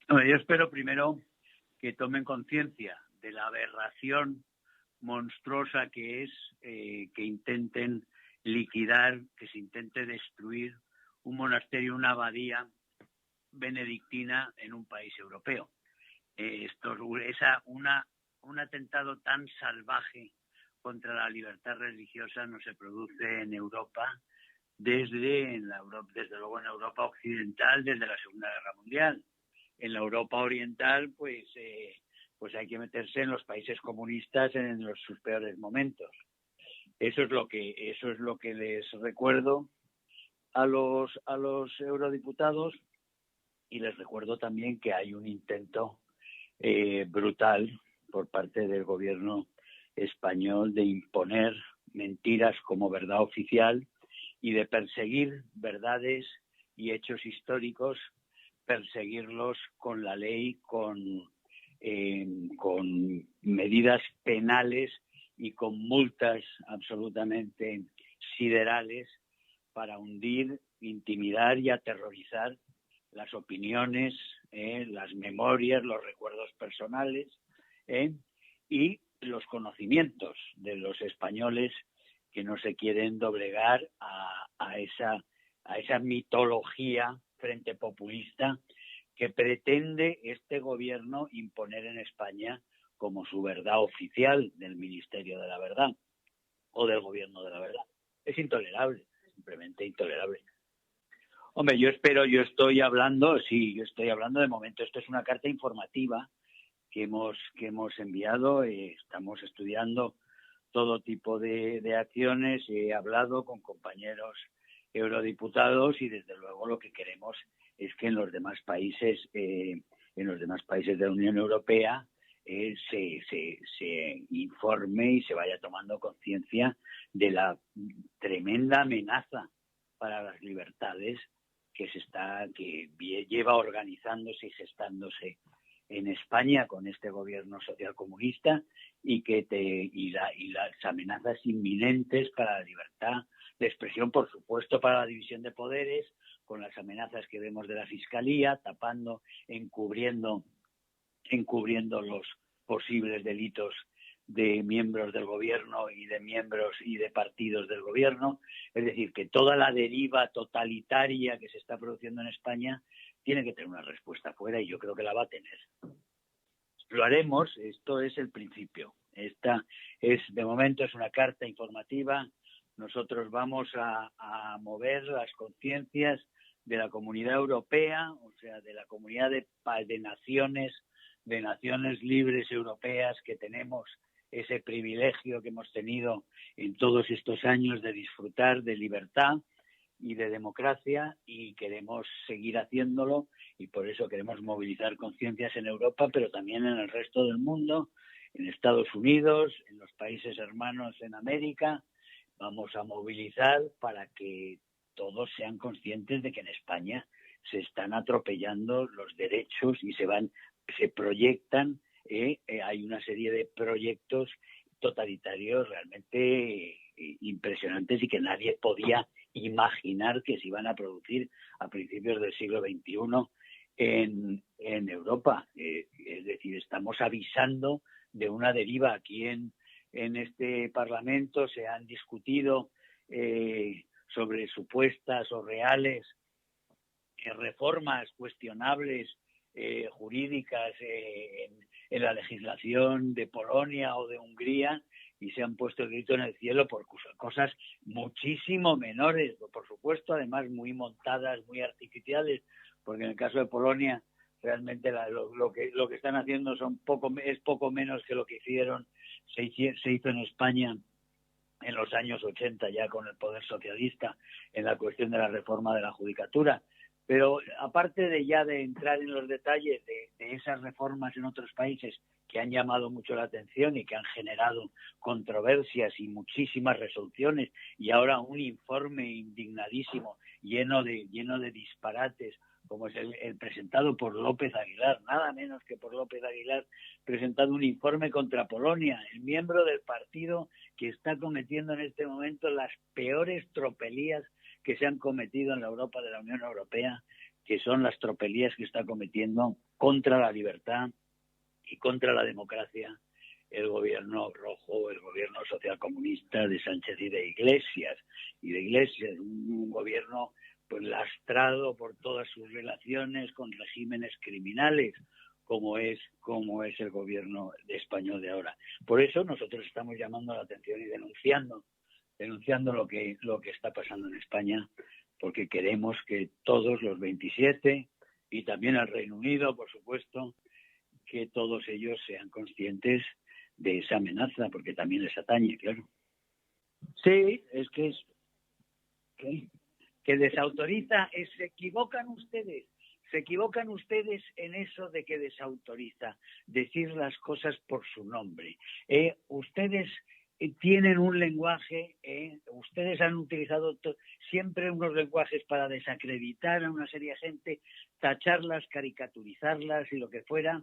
Bueno, yo espero primero que tomen conciencia de la aberración monstruosa que es que intenten liquidar, que se intente destruir un monasterio, una abadía benedictina en un país europeo. Un atentado tan salvaje contra la libertad religiosa no se produce en Europa desde luego en Europa occidental, desde la Segunda Guerra Mundial. En la Europa oriental, pues hay que meterse en los países comunistas en sus peores momentos. Eso es lo que les recuerdo a los eurodiputados, y les recuerdo también que hay un intento brutal por parte del gobierno español de imponer mentiras como verdad oficial y de perseguir verdades y hechos históricos, perseguirlos con la ley, con medidas penales y con multas absolutamente siderales para hundir, intimidar y aterrorizar las opiniones, las memorias, los recuerdos personales y los conocimientos de los españoles que no se quieren doblegar a esa mitología frente populista que pretende este gobierno imponer en España como su verdad oficial del Ministerio de la Verdad o del Gobierno de la Verdad. Es intolerable, simplemente intolerable. Hombre, yo estoy hablando de momento, esto es una carta informativa que hemos enviado, estamos estudiando todo tipo de acciones, he hablado con compañeros eurodiputados y desde luego lo que queremos es que en los demás países de la Unión Europea se informe y se vaya tomando conciencia de la tremenda amenaza para las libertades que lleva organizándose y gestándose en España con este gobierno socialcomunista y las amenazas inminentes para la libertad de expresión, por supuesto, para la división de poderes, con las amenazas que vemos de la Fiscalía, tapando, encubriendo los posibles delitos de miembros del gobierno y de miembros y de partidos del gobierno. Es decir, que toda la deriva totalitaria que se está produciendo en España tiene que tener una respuesta fuera y yo creo que la va a tener. Lo haremos, esto es el principio. De momento es una carta informativa. Nosotros vamos a mover las conciencias de la Comunidad Europea, o sea, de la comunidad de naciones libres europeas que tenemos ese privilegio que hemos tenido en todos estos años de disfrutar de libertad y de democracia, y queremos seguir haciéndolo, y por eso queremos movilizar conciencias en Europa, pero también en el resto del mundo, en Estados Unidos, en los países hermanos en América. Vamos a movilizar para que todos sean conscientes de que en España se están atropellando los derechos y se proyectan, hay una serie de proyectos totalitarios realmente impresionantes y que nadie podía imaginar que se iban a producir a principios del siglo XXI en Europa. Es decir, estamos avisando de una deriva. Aquí en este Parlamento se han discutido sobre supuestas o reales reformas cuestionables jurídicas en la legislación de Polonia o de Hungría, y se han puesto el grito en el cielo por cosas muchísimo menores, por supuesto, además muy montadas, muy artificiales, porque en el caso de Polonia realmente lo que están haciendo es poco menos que lo que se hizo en España en los años 80 ya con el poder socialista en la cuestión de la reforma de la judicatura. Pero aparte de entrar en los detalles de esas reformas en otros países que han llamado mucho la atención y que han generado controversias y muchísimas resoluciones, y ahora un informe indignadísimo lleno de disparates, como es el presentado por López Aguilar, nada menos que por López Aguilar, presentado un informe contra Polonia, el miembro del partido que está cometiendo en este momento las peores tropelías que se han cometido en la Europa de la Unión Europea, que son las tropelías que está cometiendo contra la libertad y contra la democracia el gobierno rojo, el gobierno socialcomunista de Sánchez y de Iglesias, un gobierno pues lastrado por todas sus relaciones con regímenes criminales, como es el gobierno español de ahora. Por eso nosotros estamos llamando la atención y denunciando lo que está pasando en España, porque queremos que todos los 27 y también el Reino Unido, por supuesto, que todos ellos sean conscientes de esa amenaza, porque también les atañe, claro. Sí, es que desautoriza, se equivocan ustedes en eso de que desautoriza, decir las cosas por su nombre. Ustedes tienen un lenguaje, ustedes han utilizado siempre unos lenguajes para desacreditar a una serie de gente, tacharlas, caricaturizarlas y lo que fuera,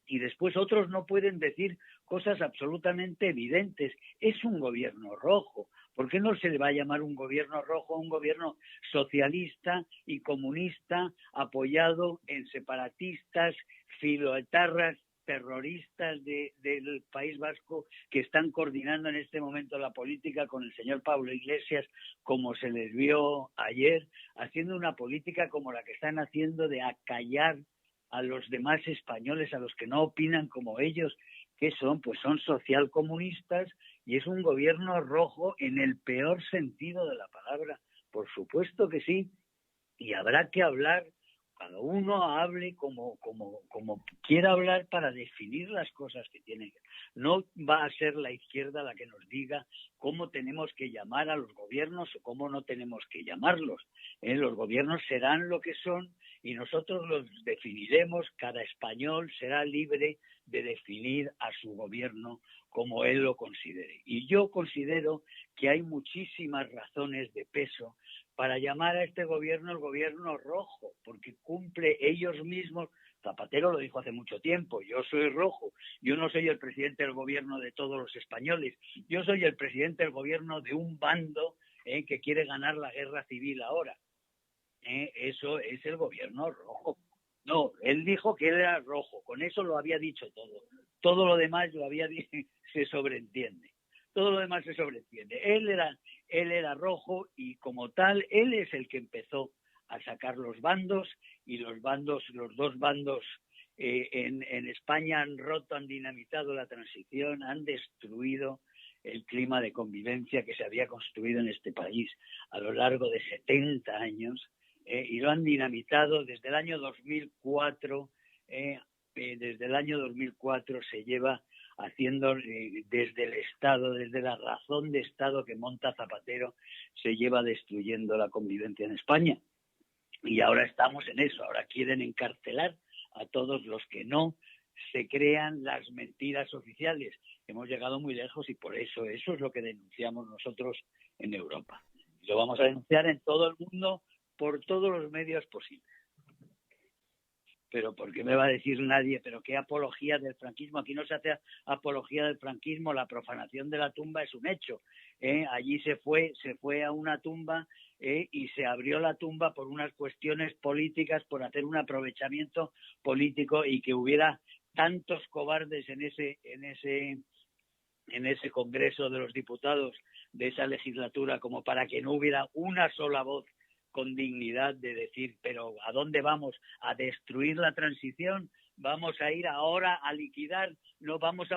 y después otros no pueden decir cosas absolutamente evidentes. Es un gobierno rojo. ¿Por qué no se le va a llamar un gobierno rojo a un gobierno socialista y comunista apoyado en separatistas, filoetarras, terroristas del País Vasco que están coordinando en este momento la política con el señor Pablo Iglesias, como se les vio ayer, haciendo una política como la que están haciendo de acallar a los demás españoles, a los que no opinan como ellos? ¿Qué son? Pues son socialcomunistas y es un gobierno rojo en el peor sentido de la palabra. Por supuesto que sí, y habrá que hablar, cada uno hable como quiera hablar para definir las cosas que tiene. No va a ser la izquierda la que nos diga cómo tenemos que llamar a los gobiernos o cómo no tenemos que llamarlos. Los gobiernos serán lo que son y nosotros los definiremos. Cada español será libre de definir a su gobierno como él lo considere. Y yo considero que hay muchísimas razones de peso para llamar a este gobierno el gobierno rojo, porque cumple ellos mismos. Zapatero lo dijo hace mucho tiempo: yo soy rojo, yo no soy el presidente del gobierno de todos los españoles, yo soy el presidente del gobierno de un bando que quiere ganar la guerra civil ahora. Eso es el gobierno rojo. No, él dijo que él era rojo, con eso lo había dicho todo. Todo lo demás se sobreentiende. Todo lo demás se sobreentiende. Él era rojo y como tal, él es el que empezó a sacar los bandos, y los dos bandos en España han roto, han dinamitado la transición, han destruido el clima de convivencia que se había construido en este país a lo largo de 70 años. Y lo han dinamitado desde el año 2004. Desde el año 2004 se lleva haciendo desde el Estado, desde la razón de Estado que monta Zapatero, se lleva destruyendo la convivencia en España. Y ahora estamos en eso, ahora quieren encarcelar a todos los que no se crean las mentiras oficiales. Hemos llegado muy lejos y por eso es lo que denunciamos nosotros en Europa. Y lo vamos a denunciar en todo el mundo por todos los medios posibles. Pero ¿por qué me va a decir nadie? ¿Pero qué apología del franquismo? Aquí no se hace apología del franquismo, la profanación de la tumba es un hecho. Allí se fue a una tumba y se abrió la tumba por unas cuestiones políticas, por hacer un aprovechamiento político, y que hubiera tantos cobardes en ese Congreso de los Diputados de esa legislatura como para que no hubiera una sola voz con dignidad de decir: pero ¿a dónde vamos? ¿A destruir la transición? ¿Vamos a ir ahora a liquidar? ¿No vamos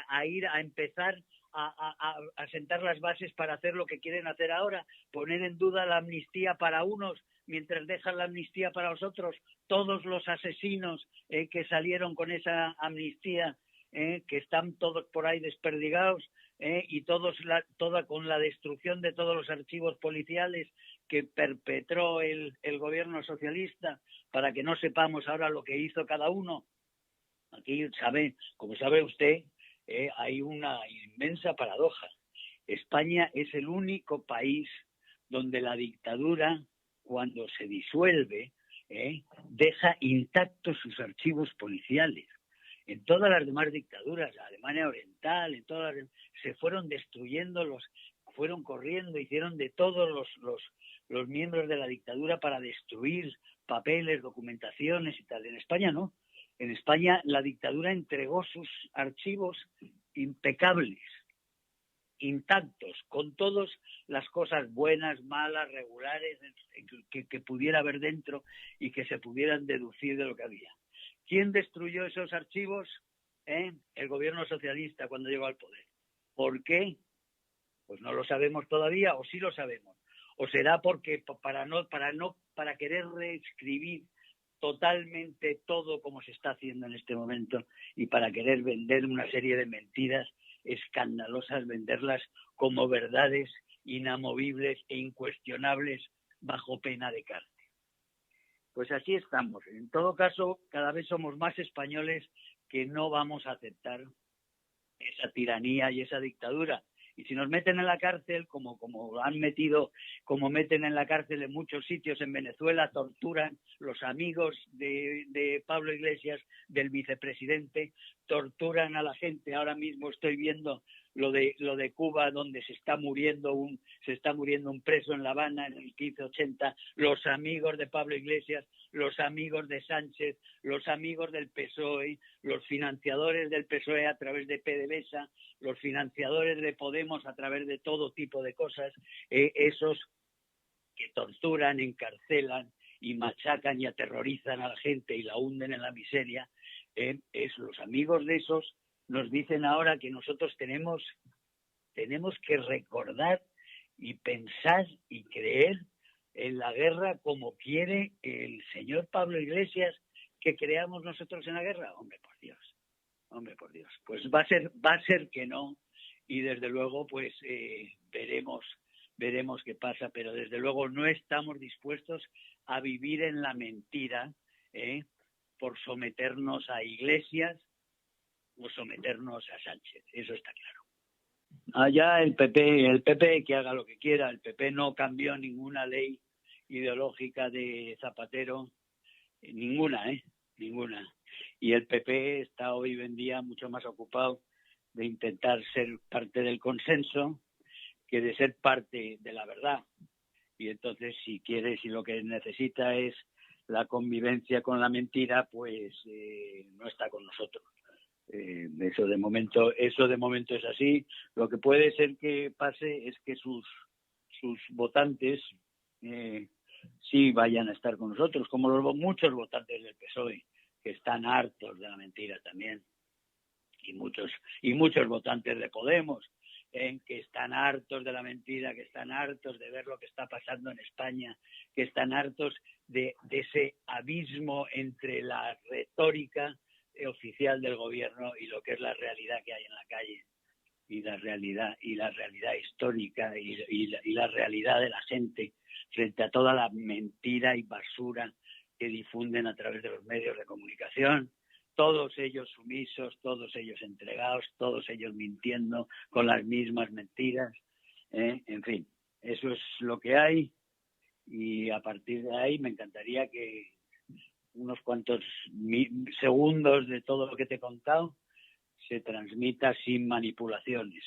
a ir a empezar a sentar las bases para hacer lo que quieren hacer ahora? ¿Poner en duda la amnistía para unos mientras dejan la amnistía para los otros? Todos los asesinos que salieron con esa amnistía, que están todos por ahí desperdigados, y toda con la destrucción de todos los archivos policiales que perpetró el gobierno socialista, para que no sepamos ahora lo que hizo cada uno. Aquí, como sabe usted, hay una inmensa paradoja. España es el único país donde la dictadura, cuando se disuelve, deja intactos sus archivos policiales. En todas las demás dictaduras, la Alemania Oriental, se fueron destruyendo, fueron corriendo, hicieron de todos los miembros de la dictadura para destruir papeles, documentaciones y tal. En España no. En España la dictadura entregó sus archivos impecables, intactos, con todas las cosas buenas, malas, regulares que pudiera haber dentro y que se pudieran deducir de lo que había. ¿Quién destruyó esos archivos? El gobierno socialista cuando llegó al poder. ¿Por qué? Pues no lo sabemos todavía, o sí lo sabemos. O será porque para querer reescribir totalmente todo como se está haciendo en este momento y para querer vender una serie de mentiras escandalosas, venderlas como verdades inamovibles e incuestionables bajo pena de cárcel. Pues así estamos. En todo caso, cada vez somos más españoles que no vamos a aceptar esa tiranía y esa dictadura. Y si nos meten en la cárcel, como meten en la cárcel en muchos sitios en Venezuela, torturan los amigos de Pablo Iglesias, del vicepresidente, torturan a la gente. Ahora mismo estoy viendo lo de Cuba, donde se está muriendo un preso en La Habana en el 1580, los amigos de Pablo Iglesias, los amigos de Sánchez, los amigos del PSOE, los financiadores del PSOE a través de PDVSA, los financiadores de Podemos a través de todo tipo de cosas, esos que torturan, encarcelan y machacan y aterrorizan a la gente y la hunden en la miseria, los amigos de esos nos dicen ahora que nosotros tenemos que recordar y pensar y creer en la guerra como quiere el señor Pablo Iglesias que creamos nosotros en la guerra. Hombre, por Dios. Pues va a ser que no, y desde luego pues veremos qué pasa, pero desde luego no estamos dispuestos a vivir en la mentira por someternos a Iglesias o someternos a Sánchez, eso está claro. Allá el PP que haga lo que quiera, el PP no cambió ninguna ley ideológica de Zapatero, ninguna. Y el PP está hoy en día mucho más ocupado de intentar ser parte del consenso que de ser parte de la verdad. Y entonces, si lo que necesita es la convivencia con la mentira, pues no está con nosotros. Eso de momento es así. Lo que puede ser que pase es que sus votantes sí vayan a estar con nosotros, como muchos votantes del PSOE que están hartos de la mentira también, y muchos votantes de Podemos que están hartos de la mentira, que están hartos de ver lo que está pasando en España, que están hartos de ese abismo entre la retórica oficial del gobierno y lo que es la realidad que hay en la calle, y la realidad histórica y la realidad de la gente frente a toda la mentira y basura que difunden a través de los medios de comunicación, todos ellos sumisos, todos ellos entregados, todos ellos mintiendo con las mismas mentiras, en fin, eso es lo que hay, y a partir de ahí me encantaría que unos cuantos segundos de todo lo que te he contado se transmita sin manipulaciones.